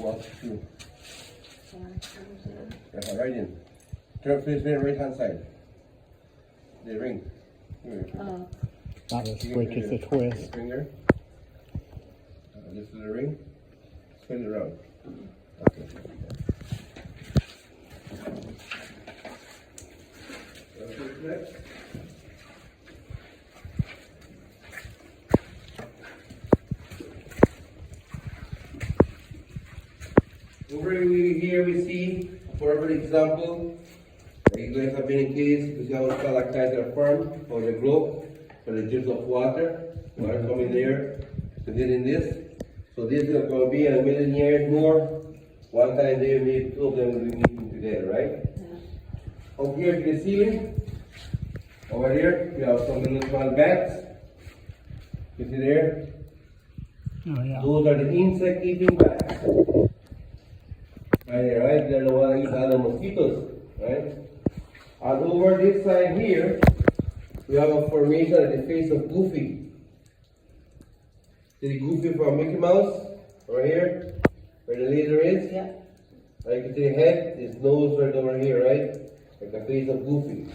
walk through. Yeah, right in. Turn face right hand side. The ring. That was quick as a twist. Finger. This is the ring. Spin it around. Okay. Next. Over here we see, for example, you guys have been in case because you have stalactites that are formed on the globe for the drips of water coming there to get in this. So this is going to be in a million years more. One time there, maybe two of them will be meeting together, right? Yeah. Up here to the ceiling, over here, we have some little small bats. You see there? Oh, yeah. Those are the insect eating bats. Right? They're the ones that eat other mosquitoes, right? And over this side here, we have a formation at the face of Goofy. See the Goofy from Mickey Mouse? Right here? Where the laser is? Yeah. Right, you can see the head, his nose right over here, right? Like the face of Goofy.